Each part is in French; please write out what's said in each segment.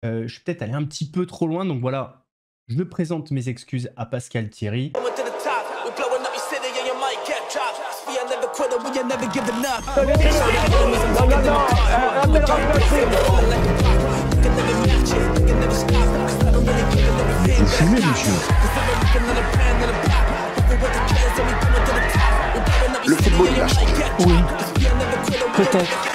Je suis peut-être allé un petit peu trop loin, donc voilà, je présente mes excuses à Pascal Thierry. Vous fumez, monsieur. Le football, il a changé. Oui, peut-être.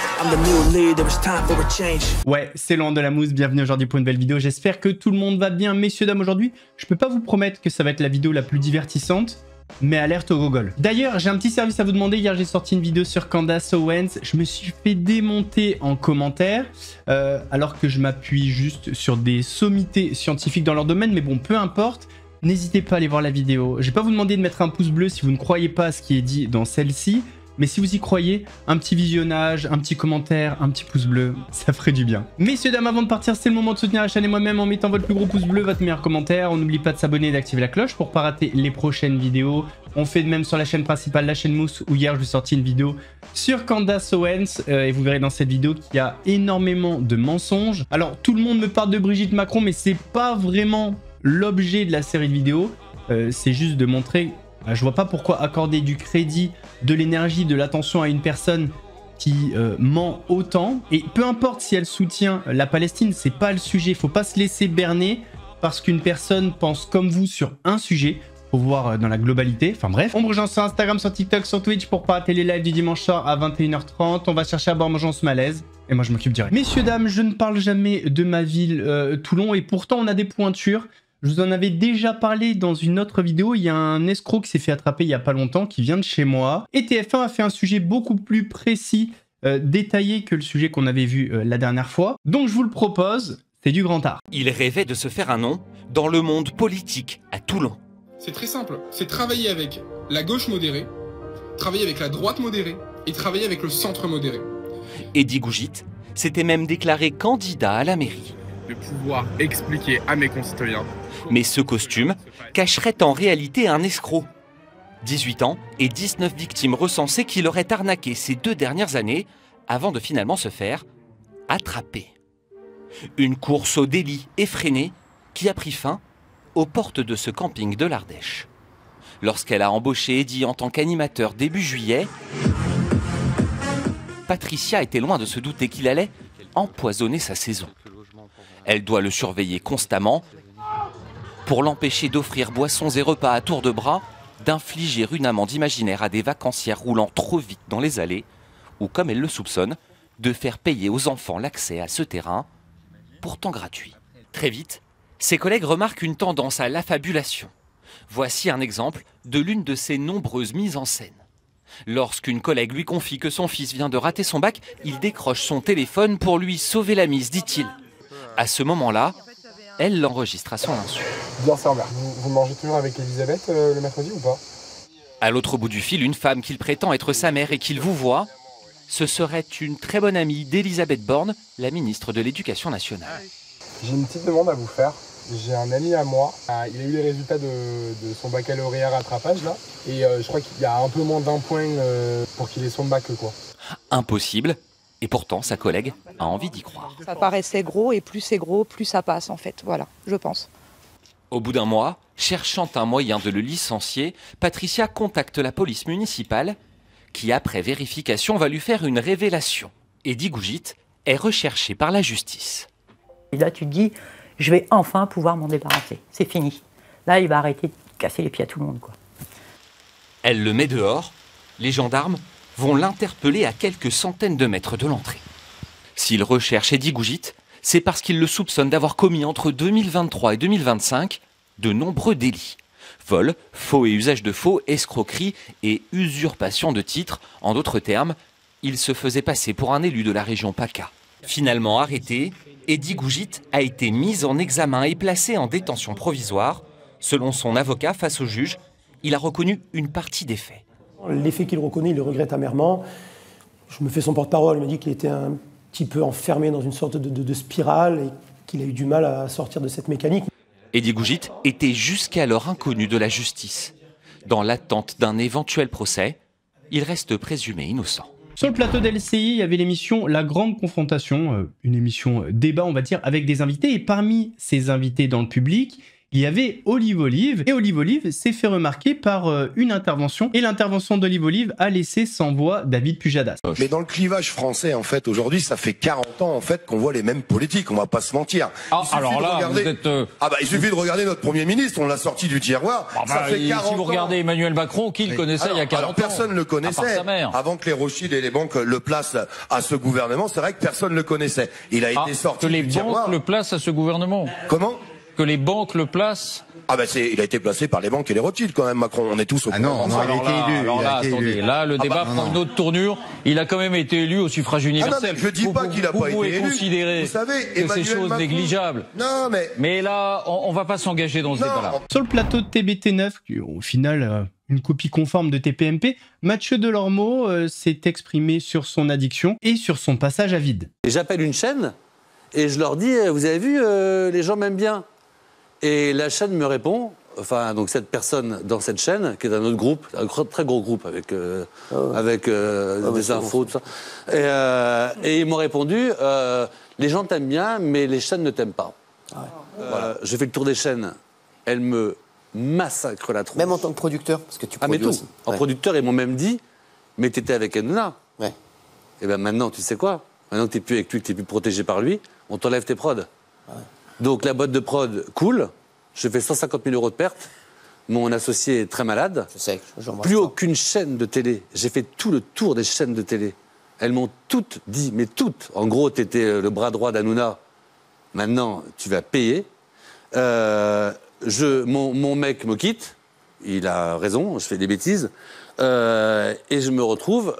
Ouais, c'est Laurent de la Mousse, bienvenue aujourd'hui pour une belle vidéo. J'espère que tout le monde va bien, messieurs, dames, aujourd'hui. Je peux pas vous promettre que ça va être la vidéo la plus divertissante, mais alerte au gogol. D'ailleurs, j'ai un petit service à vous demander. Hier, j'ai sorti une vidéo sur Candace Owens. Je me suis fait démonter en commentaire, alors que je m'appuie juste sur des sommités scientifiques dans leur domaine, mais bon, peu importe. N'hésitez pas à aller voir la vidéo. Je vais pas vous demander de mettre un pouce bleu si vous ne croyez pas à ce qui est dit dans celle-ci. Mais si vous y croyez, un petit visionnage, un petit commentaire, un petit pouce bleu, ça ferait du bien. Messieurs, dames, avant de partir, c'est le moment de soutenir la chaîne et moi-même en mettant votre plus gros pouce bleu, votre meilleur commentaire. On n'oublie pas de s'abonner et d'activer la cloche pour pas rater les prochaines vidéos. On fait de même sur la chaîne principale, la chaîne Mousse, où hier je vous ai sorti une vidéo sur Candace Owens. Et vous verrez dans cette vidéo qu'il y a énormément de mensonges. Alors, tout le monde me parle de Brigitte Macron, mais c'est pas vraiment l'objet de la série de vidéos. C'est juste de montrer... Je vois pas pourquoi accorder du crédit, de l'énergie, de l'attention à une personne qui ment autant. Et peu importe si elle soutient la Palestine, c'est pas le sujet. Faut pas se laisser berner parce qu'une personne pense comme vous sur un sujet. Faut voir dans la globalité. Enfin bref. On me rejoint sur Instagram, sur TikTok, sur Twitch pour pas rater les lives du dimanche soir à 21h30. On va chercher à boire manger ce malaise. Et moi je m'occupe direct. Messieurs, dames, je ne parle jamais de ma ville, Toulon. Et pourtant on a des pointures. Je vous en avais déjà parlé dans une autre vidéo, il y a un escroc qui s'est fait attraper il y a pas longtemps, qui vient de chez moi. Et TF1 a fait un sujet beaucoup plus précis, détaillé que le sujet qu'on avait vu la dernière fois. Donc je vous le propose, c'est du grand art. Il rêvait de se faire un nom dans le monde politique à Toulon. C'est très simple, c'est travailler avec la gauche modérée, travailler avec la droite modérée et travailler avec le centre modéré. Eddy Gougit s'était même déclaré candidat à la mairie. De pouvoir expliquer à mes concitoyens. Mais ce costume cacherait en réalité un escroc. 18 ans et 19 victimes recensées qui l'auraient arnaqué ces 2 dernières années avant de finalement se faire attraper. Une course au délit effrénée qui a pris fin aux portes de ce camping de l'Ardèche. Lorsqu'elle a embauché Eddy en tant qu'animateur début juillet, Patricia était loin de se douter qu'il allait empoisonner sa saison. Elle doit le surveiller constamment pour l'empêcher d'offrir boissons et repas à tour de bras, d'infliger une amende imaginaire à des vacancières roulant trop vite dans les allées, ou comme elle le soupçonne, de faire payer aux enfants l'accès à ce terrain, pourtant gratuit. Très vite, ses collègues remarquent une tendance à l'affabulation. Voici un exemple de l'une de ses nombreuses mises en scène. Lorsqu'une collègue lui confie que son fils vient de rater son bac, il décroche son téléphone pour lui sauver la mise, dit-il. À ce moment-là, elle l'enregistre à son insu. Bien sûr, vous mangez toujours avec Elisabeth le mercredi ou pas? À l'autre bout du fil, une femme qu'il prétend être sa mère et qu'il vous voit, ce serait une très bonne amie d'Elisabeth Borne, la ministre de l'Éducation nationale. J'ai une petite demande à vous faire. J'ai un ami à moi, il a eu les résultats de son baccalauréat rattrapage là, et je crois qu'il y a un peu moins d'1 point pour qu'il ait son bac quoi. Impossible. Et pourtant, sa collègue a envie d'y croire. Ça paraissait gros et plus c'est gros, plus ça passe en fait. Voilà, je pense. Au bout d'un mois, cherchant un moyen de le licencier, Patricia contacte la police municipale qui, après vérification, va lui faire une révélation. Eddy Gougit est recherché par la justice. Et là, tu te dis, je vais enfin pouvoir m'en débarrasser. C'est fini. Là, il va arrêter de casser les pieds à tout le monde, quoi. Elle le met dehors. Les gendarmes vont l'interpeller à quelques centaines de mètres de l'entrée. S'il recherche Eddy Gougit, c'est parce qu'il le soupçonne d'avoir commis entre 2023 et 2025 de nombreux délits. Vol, faux et usage de faux, escroquerie et usurpation de titres. En d'autres termes, il se faisait passer pour un élu de la région PACA. Finalement arrêté, Eddy Gougit a été mis en examen et placé en détention provisoire. Selon son avocat face au juge, il a reconnu une partie des faits. Les faits qu'il reconnaît, il le regrette amèrement. Je me fais son porte-parole, il m'a dit qu'il était un petit peu enfermé dans une sorte de spirale et qu'il a eu du mal à sortir de cette mécanique. Eddy Gougit était jusqu'alors inconnu de la justice. Dans l'attente d'un éventuel procès, il reste présumé innocent. Sur le plateau d'LCI, il y avait l'émission La Grande Confrontation, une émission débat, on va dire, avec des invités. Et parmi ces invités dans le public, il y avait Olive Olive. Et Olive Olive s'est fait remarquer par une intervention. Et l'intervention d'Olive Olive a laissé sans voix David Pujadas. Mais dans le clivage français, en fait, aujourd'hui, ça fait 40 ans, en fait, qu'on voit les mêmes politiques. On va pas se mentir. Ah, alors là, regarder... vous êtes... il suffit de regarder notre Premier ministre. On l'a sorti du tiroir. Ça fait 40 ans. Si vous regardez Emmanuel Macron, qui le connaissait il y a 40 ans? Personne ne le connaissait. Avant que les Rothschild et les banques le placent à ce gouvernement, c'est vrai que personne ne le connaissait. Il a été sorti du tiroir. Que les banques le placent à ce gouvernement? Comment? Que les banques le placent? Il a été placé par les banques et les Rothschild quand même, Macron. On est tous au courant. Non, il a été élu. Alors là, attendez, là, le débat prend une autre tournure. Il a quand même été élu au suffrage universel. Je dis pas qu'il a pas été élu. Vous pouvez considérer que c'est chose négligeable. Non, mais là, on va pas s'engager dans ce débat-là. Sur le plateau de TBT9, qui au final, une copie conforme de TPMP, Mathieu Delormeau s'est exprimé sur son addiction et sur son passage à vide. J'appelle une chaîne et je leur dis, vous avez vu, les gens m'aiment bien. Et la chaîne me répond, donc cette personne dans cette chaîne, qui est un autre groupe, un très gros groupe avec des infos, tout ça. Et ils m'ont répondu, les gens t'aiment bien, mais les chaînes ne t'aiment pas. Voilà. Je fais le tour des chaînes, elles me massacrent la tronche. Même en tant que producteur, parce que tu produis aussi. En producteur, ils m'ont même dit, mais t'étais avec Hanouna. Ouais. Et bien maintenant, tu sais quoi? Maintenant que t'es plus avec lui, que t'es plus protégé par lui, on t'enlève tes prods. Ouais. Donc la boîte de prod coule, je fais 150 000 € de pertes, mon associé est très malade, je sais, plus aucune chaîne de télé, j'ai fait tout le tour des chaînes de télé, elles m'ont toutes dit, mais toutes, en gros t'étais le bras droit d'Hanouna, maintenant tu vas payer, mon mec me quitte, il a raison, je fais des bêtises, et je me retrouve,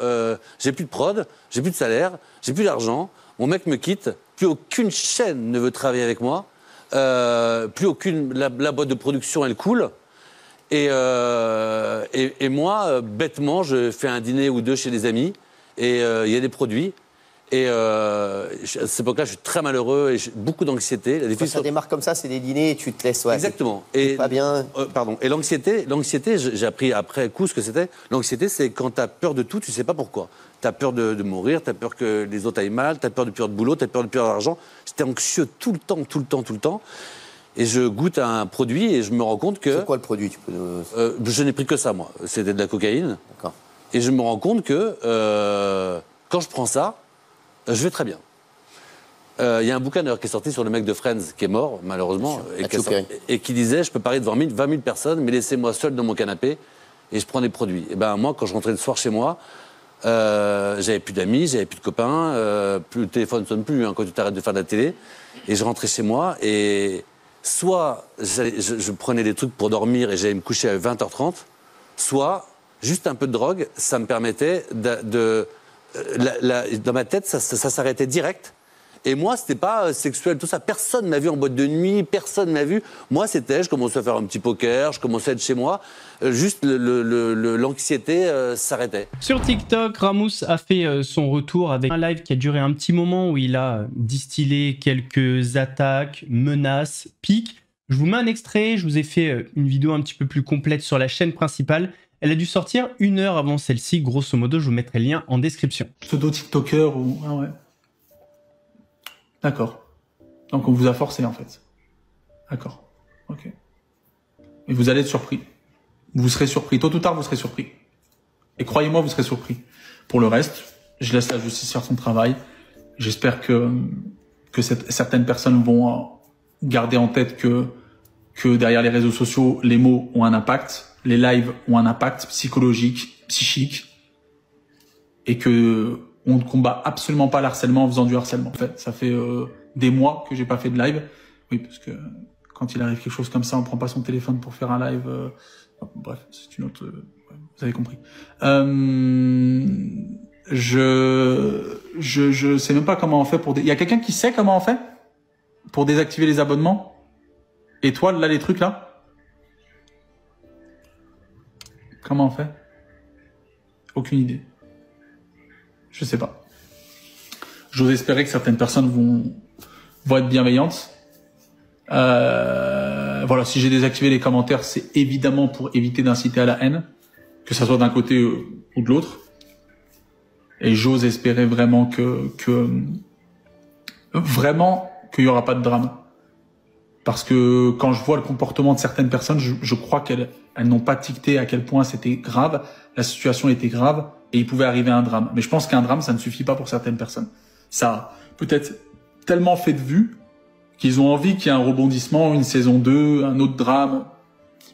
j'ai plus de prod, j'ai plus de salaire, j'ai plus d'argent, mon mec me quitte, plus aucune chaîne ne veut travailler avec moi, plus aucune, la boîte de production elle coule, et moi, bêtement, je fais un dîner ou deux chez des amis, et il y a des produits, et à cette époque-là, je suis très malheureux, et j'ai beaucoup d'anxiété. Quand ça démarre comme ça, c'est des dîners, et tu te laisses... Ouais, exactement. Et pas bien... pardon. Et l'anxiété, j'ai appris après coup ce que c'était. L'anxiété, c'est quand tu as peur de tout, tu sais pas pourquoi. Tu as peur de mourir, tu as peur que les autres aillent mal, tu as peur de perdre de boulot, tu as peur de perdre d'argent. J'étais anxieux tout le temps. Et je goûte à un produit et je me rends compte que... C'est quoi le produit? Je n'ai pris que ça, moi. C'était de la cocaïne. D'accord. Et je me rends compte que quand je prends ça, je vais très bien. Il y a un bouquin qui est sorti sur le mec de Friends qui est mort, malheureusement, et qui disait, je peux parler devant 20 000 personnes, mais laissez-moi seul dans mon canapé et je prends des produits. Et ben moi, quand je rentrais le soir chez moi, j'avais plus d'amis, j'avais plus de copains, le téléphone ne sonne plus quand tu t'arrêtes de faire de la télé. Et je rentrais chez moi et soit je prenais des trucs pour dormir et j'allais me coucher à 20h30, soit juste un peu de drogue, ça me permettait dans ma tête, ça s'arrêtait direct. Et moi, c'était pas sexuel, tout ça. Personne m'a vu en boîte de nuit, personne m'a vu. Moi, je commençais à faire un petit poker, je commençais à être chez moi. Juste l'anxiété s'arrêtait. Sur TikTok, Ramous a fait son retour avec un live qui a duré un petit moment où il a distillé quelques attaques, menaces, piques. Je vous mets un extrait, je vous ai fait une vidéo un petit peu plus complète sur la chaîne principale. Elle a dû sortir 1 heure avant celle-ci, grosso modo, je vous mettrai le lien en description. Pseudo-tiktoker ou... Ah ouais. D'accord. Donc on vous a forcé en fait. D'accord. Ok. Et vous allez être surpris. Vous serez surpris. Tôt ou tard, vous serez surpris. Et croyez-moi, vous serez surpris. Pour le reste, je laisse la justice faire son travail. J'espère que certaines personnes vont garder en tête que derrière les réseaux sociaux, les mots ont un impact. Les lives ont un impact psychologique, psychique. Et que on ne combat absolument pas l'harcèlement en faisant du harcèlement. En fait, ça fait des mois que j'ai pas fait de live. Oui, parce que quand il arrive quelque chose comme ça, on prend pas son téléphone pour faire un live. Bref, c'est une autre... vous avez compris. Je sais même pas comment on fait pour... Il y a quelqu'un qui sait comment on fait pour désactiver les abonnements? Étoile, là, les trucs, là? Comment on fait? Aucune idée. Je sais pas. J'ose espérer que certaines personnes vont être bienveillantes. Voilà, si j'ai désactivé les commentaires, c'est évidemment pour éviter d'inciter à la haine, que ça soit d'un côté ou de l'autre. Et j'ose espérer vraiment vraiment qu'il y aura pas de drame. Parce que quand je vois le comportement de certaines personnes, je crois qu'elles n'ont pas ticté à quel point c'était grave, la situation était grave et il pouvait arriver un drame. Mais je pense qu'un drame, ça ne suffit pas pour certaines personnes. Ça a peut-être tellement fait de vues qu'ils ont envie qu'il y ait un rebondissement, une saison 2, un autre drame.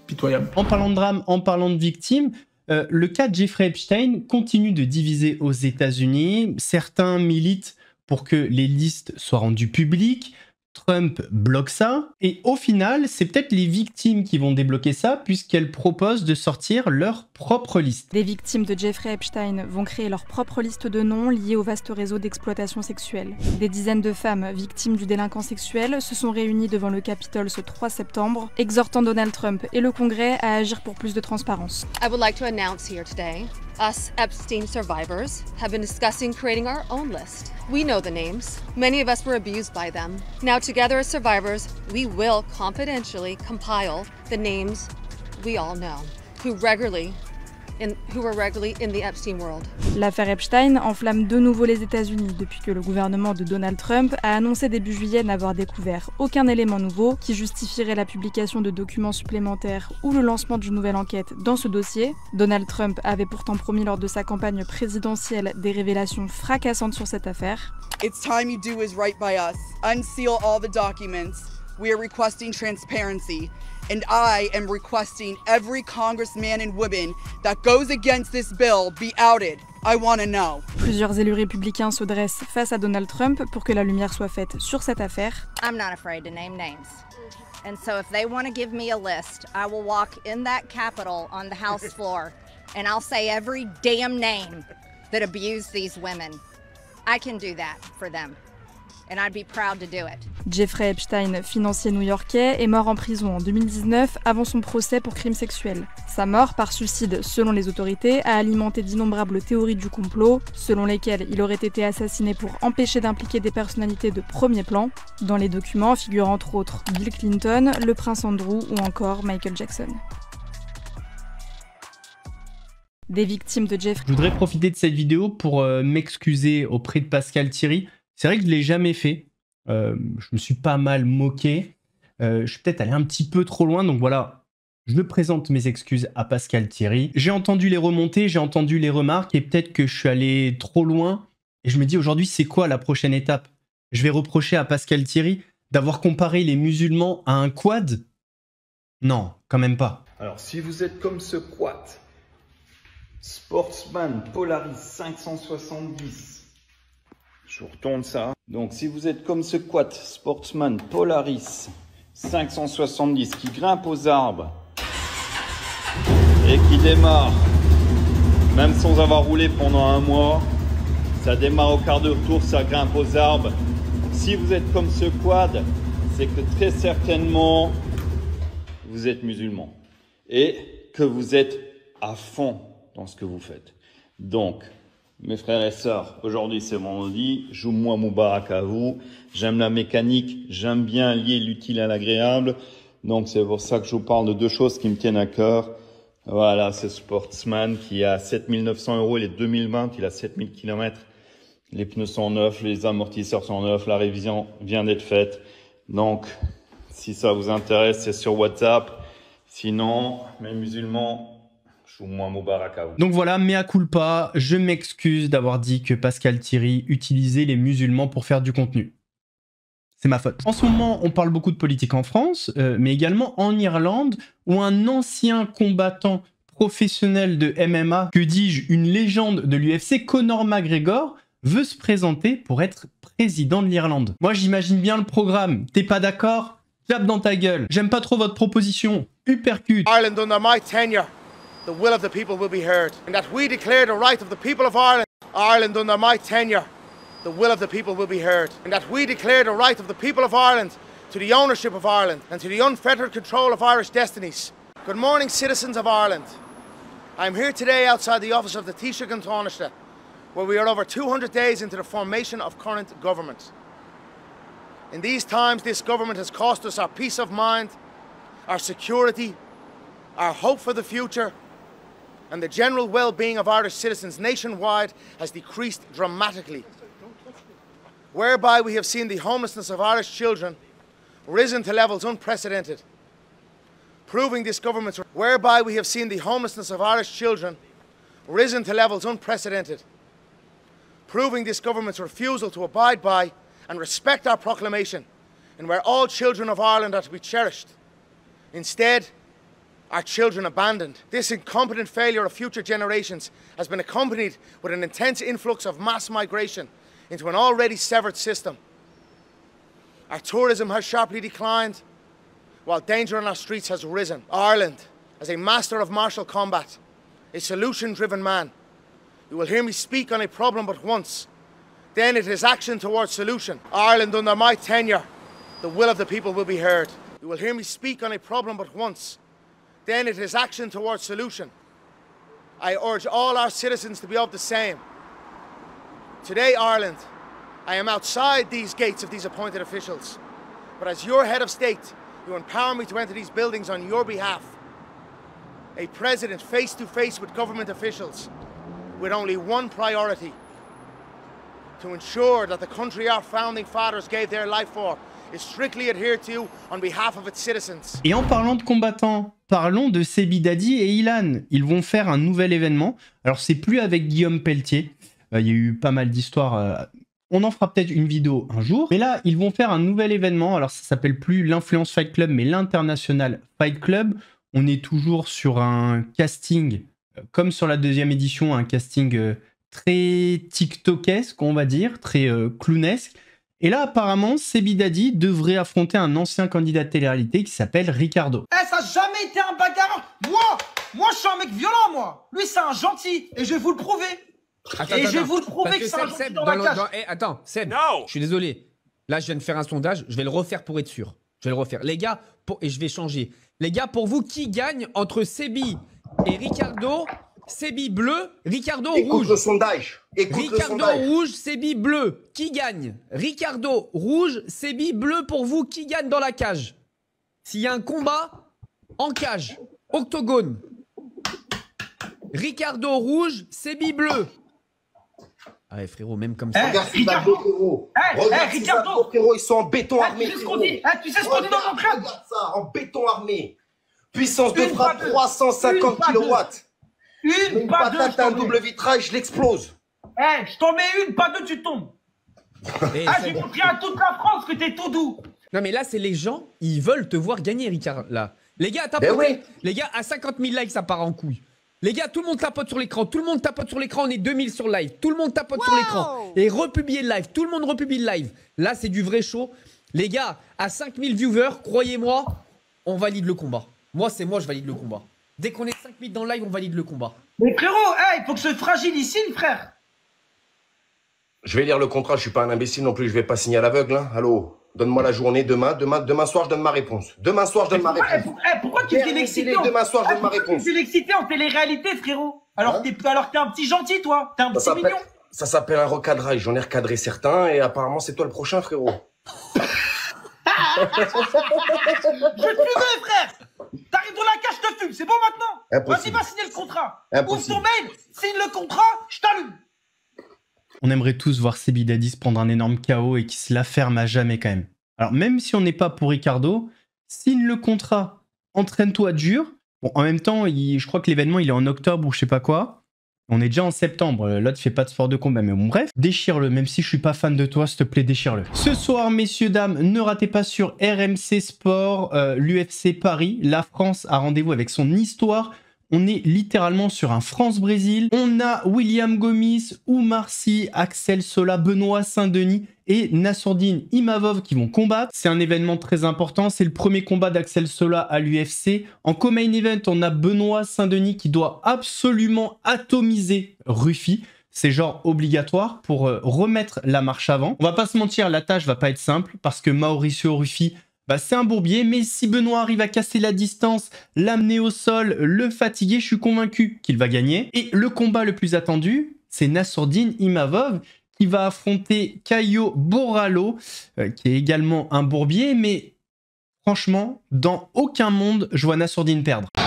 Pitoyable. En parlant de drame, en parlant de victimes, le cas de Jeffrey Epstein continue de diviser aux États-Unis. Certains militent pour que les listes soient rendues publiques. Trump bloque ça, et au final, c'est peut-être les victimes qui vont débloquer ça, puisqu'elles proposent de sortir leur propre liste. Les victimes de Jeffrey Epstein vont créer leur propre liste de noms liés au vaste réseau d'exploitation sexuelle. Des dizaines de femmes victimes du délinquant sexuel se sont réunies devant le Capitole ce 3 septembre, exhortant Donald Trump et le Congrès à agir pour plus de transparence. I would like to announce here today, us Epstein survivors have been discussing creating our own list. We know the names. Many of us were abused by them. Now together as survivors, we will confidentially compile the names we all know, who were regularly in the Epstein world. L'affaire Epstein enflamme de nouveau les États-Unis depuis que le gouvernement de Donald Trump a annoncé début juillet n'avoir découvert aucun élément nouveau qui justifierait la publication de documents supplémentaires ou le lancement d'une nouvelle enquête dans ce dossier. Donald Trump avait pourtant promis lors de sa campagne présidentielle des révélations fracassantes sur cette affaire. It's time you do what's right by us. Unseal all the documents. We are requesting transparency. And I am requesting every congressman and woman that goes against this bill be outed. I want to know. Plusieurs élus républicains se dressent face à Donald Trump pour que la lumière soit faite sur cette affaire. I'm not afraid to name names. And so if they want to give me a list, I will walk in that Capitol on the House floor and I'll say every damn name that abused these women. I can do that for them. And I'd be proud to do it. Jeffrey Epstein, financier new-yorkais, est mort en prison en 2019 avant son procès pour crime sexuel. Sa mort par suicide, selon les autorités, a alimenté d'innombrables théories du complot, selon lesquelles il aurait été assassiné pour empêcher d'impliquer des personnalités de premier plan. Dans les documents figurent entre autres Bill Clinton, le prince Andrew ou encore Michael Jackson. Des victimes de Jeffrey... Je voudrais profiter de cette vidéo pour m'excuser auprès de Pascal Thierry. C'est vrai que je ne l'ai jamais fait. Je me suis pas mal moqué. Je suis peut-être allé un petit peu trop loin. Donc voilà, je présente mes excuses à Pascal Thierry. J'ai entendu les remontées, j'ai entendu les remarques et peut-être que je suis allé trop loin. Et je me dis aujourd'hui, c'est quoi la prochaine étape? Je vais reprocher à Pascal Thierry d'avoir comparé les musulmans à un quad? Non, quand même pas. Alors, si vous êtes comme ce quad, Sportsman Polaris 570, je retourne ça. Donc, si vous êtes comme ce quad Sportsman Polaris 570 qui grimpe aux arbres et qui démarre, même sans avoir roulé pendant un mois, ça démarre au quart de tour, ça grimpe aux arbres. Si vous êtes comme ce quad, c'est que très certainement, vous êtes musulman et que vous êtes à fond dans ce que vous faites. Donc, mes frères et sœurs, aujourd'hui c'est vendredi, joue-moi Moubarak à vous. J'aime la mécanique, j'aime bien lier l'utile à l'agréable. Donc c'est pour ça que je vous parle de deux choses qui me tiennent à cœur. Voilà, c'est Sportsman qui a 7900 €, il est 2020, il a 7000 km. Les pneus sont neufs, les amortisseurs sont neufs, la révision vient d'être faite. Donc, si ça vous intéresse, c'est sur WhatsApp. Sinon, mes musulmans... Donc voilà, mea culpa, je m'excuse d'avoir dit que Pascal Thierry utilisait les musulmans pour faire du contenu. C'est ma faute. En ce moment, on parle beaucoup de politique en France, mais également en Irlande, où un ancien combattant professionnel de MMA, que dis-je, une légende de l'UFC, Conor McGregor, veut se présenter pour être président de l'Irlande. Moi, j'imagine bien le programme. T'es pas d'accord? Clap dans ta gueule. J'aime pas trop votre proposition. Uppercut. Ireland under my tenure. The will of the people will be heard, and that we declare the right of the people of Ireland. Ireland under my tenure, the will of the people will be heard, and that we declare the right of the people of Ireland to the ownership of Ireland and to the unfettered control of Irish destinies. Good morning, citizens of Ireland. I'm here today outside the office of the Taoiseach and Taoiseach, where we are over 200 days into the formation of current government. In these times, this government has cost us our peace of mind, our security, our hope for the future, and the general well-being of Irish citizens nationwide has decreased dramatically, whereby we have seen the homelessness of Irish children risen to levels unprecedented, proving this government's whereby we have seen the homelessness of Irish children risen to levels unprecedented, proving this government's refusal to abide by and respect our proclamation, and where all children of Ireland are to be cherished. Instead, our children abandoned. This incompetent failure of future generations has been accompanied with an intense influx of mass migration into an already severed system. Our tourism has sharply declined, while danger on our streets has risen. Ireland, as a master of martial combat, a solution-driven man, you will hear me speak on a problem but once, then it is action towards solution. Ireland, under my tenure, the will of the people will be heard. You will hear me speak on a problem but once, then it is action towards solution. I urge all our citizens to be of the same. Today, Ireland, I am outside these gates of these appointed officials, but as your head of state, you empower me to enter these buildings on your behalf. A president face to face with government officials with only one priority: to ensure that the country our founding fathers gave their life for is strictly adhered to on behalf of its citizens. Et en parlant de combattants, parlons de Sebi Dadi et Ilan. Ils vont faire un nouvel événement. Alors c'est plus avec Guillaume Pelletier. Il y a eu pas mal d'histoires. On en fera peut-être une vidéo un jour. Mais là, ils vont faire un nouvel événement. Alors ça s'appelle plus l'Influence Fight Club, mais l'International Fight Club. On est toujours sur un casting, comme sur la deuxième édition, un casting très tiktokesque, on va dire, très clownesque. Et là, apparemment, Sebi Dadi devrait affronter un ancien candidat de télé-réalité qui s'appelle Ricardo. Eh, ça n'a jamais été un bagarreur. Moi, je suis un mec violent, moi. Lui, c'est un gentil. Et je vais vous le prouver. Je vais vous le prouver que c'est un gentil dans la cage. Attends, Seb, je suis désolé. Là, je viens de faire un sondage. Je vais le refaire pour être sûr. Je vais le refaire. Les gars, et je vais changer. Les gars, pour vous, qui gagne entre Sebi et Ricardo? Sebi bleu, Ricardo rouge. Écoute le sondage. Ricardo rouge, Sebi bleu. Qui gagne? Ricardo rouge, Sebi bleu. Pour vous, qui gagne dans la cage? S'il y a un combat en cage, octogone. Ricardo rouge, Sebi bleu. Ah ouais, frérot, même comme ça. Regarde ces tableaux, frérot. Regarde ces tableaux, frérot, ils sont en béton armé. Tu sais ce qu'on dit? Tu sais ce qu'on dit dans mon club? Regarde ça, en béton armé. Puissance de frappe 350 kW. Une patate, un double vitrage, je l'explose. Je t'en mets une, pas deux, tu tombes. J'ai montré à toute la France que t'es tout doux. Non mais là, c'est les gens, ils veulent te voir gagner, Ricard, là. Les gars, tapote. Oui. Les gars, à 50 000 likes, ça part en couille. Les gars, tout le monde tapote sur l'écran. Tout le monde tapote sur l'écran. On est 2000 sur live. Tout le monde tapote sur l'écran. Et republier le live. Tout le monde republie le live. Là, c'est du vrai show. Les gars, à 5000 viewers, croyez-moi, on valide le combat. Moi, je valide le combat. Dès qu'on est 5000 dans le live, on valide le combat. Mais frérot, il faut que ce fragile ici, frère. Je vais lire le contrat, je suis pas un imbécile non plus, je vais pas signer à l'aveugle. Hein. Allô, donne-moi la journée, demain soir, je donne ma réponse. Demain soir, je donne ma réponse. Pourquoi tu fais l'excité? Demain soir, je donne ma réponse. Tu fais l'excité en télé-réalité, frérot. Alors que t'es un petit gentil, toi. T'es un petit mignon. Ça s'appelle un recadrage. J'en ai recadré certains et apparemment, c'est toi le prochain, frérot. Je te fume, frère. T'arrives dans la cage, je te fume. C'est bon maintenant? Vas-y, va signer le contrat. Ouvre ton mail, signe le contrat, je t'allume. On aimerait tous voir Sebi Dadi se prendre un énorme KO et qui se la ferme à jamais quand même. Alors même si on n'est pas pour Ricardo, signe le contrat, entraîne-toi dur. Bon, en même temps, je crois que l'événement il est en octobre ou je sais pas quoi. On est déjà en septembre, l'autre fait pas de sport de combat, mais bon bref, déchire-le, même si je suis pas fan de toi, s'il te plaît, déchire-le. Ce soir, messieurs, dames, ne ratez pas sur RMC Sport, l'UFC Paris. La France a rendez-vous avec son histoire. On est littéralement sur un France-Brésil. On a William Gomis, Oumar Sy, Axel Sola, Benoît Saint-Denis et Nassourdine Imavov qui vont combattre. C'est un événement très important. C'est le premier combat d'Axel Sola à l'UFC. En co-main event, on a Benoît Saint-Denis qui doit absolument atomiser Rufi. C'est genre obligatoire pour remettre la marche avant. On va pas se mentir, la tâche va pas être simple parce que Mauricio Rufi, c'est un bourbier, mais si Benoît arrive à casser la distance, l'amener au sol, le fatiguer, je suis convaincu qu'il va gagner. Et le combat le plus attendu, c'est Nassourdine Imavov qui va affronter Caio Borralho, qui est également un bourbier, mais franchement, dans aucun monde, je vois Nassourdine perdre. 100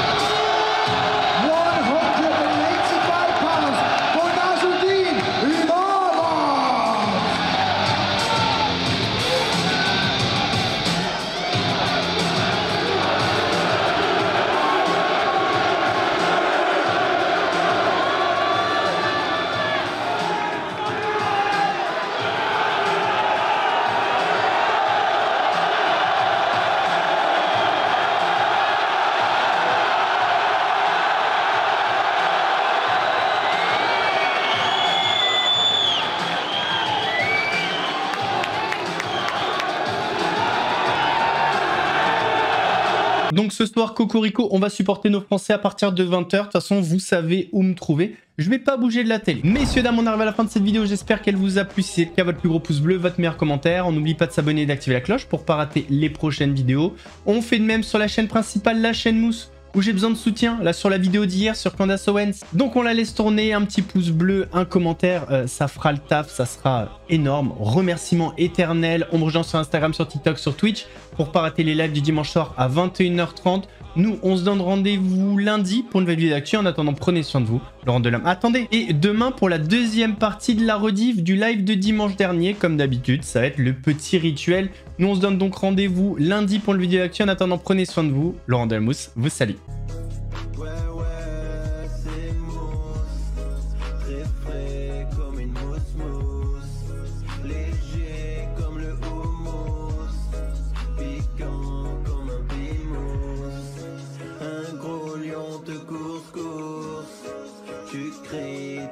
Donc ce soir, Cocorico, on va supporter nos Français à partir de 20h. De toute façon, vous savez où me trouver. Je vais pas bouger de la télé. Messieurs, dames, on arrive à la fin de cette vidéo. J'espère qu'elle vous a plu. Si c'est le cas, votre plus gros pouce bleu, votre meilleur commentaire. On n'oublie pas de s'abonner et d'activer la cloche pour pas rater les prochaines vidéos. On fait de même sur la chaîne principale, la chaîne Mousse, où j'ai besoin de soutien, là sur la vidéo d'hier sur Candace Owens. Donc on la laisse tourner, un petit pouce bleu, un commentaire, ça fera le taf, ça sera énorme. Remerciements éternels, on me rejoint sur Instagram, sur TikTok, sur Twitch, pour pas rater les lives du dimanche soir à 21h30. Nous, on se donne rendez-vous lundi pour une nouvelle vidéo d'actu. En attendant, prenez soin de vous. Laurent Delhomme, attendez. Et demain, pour la deuxième partie de la rediff du live de dimanche dernier, comme d'habitude, ça va être le petit rituel. Nous, on se donne donc rendez-vous lundi pour une vidéo d'actu. En attendant, prenez soin de vous. Laurent Delhomme vous salue.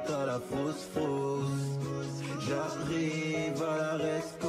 T'as la fausse, j'arrive à la rescousse.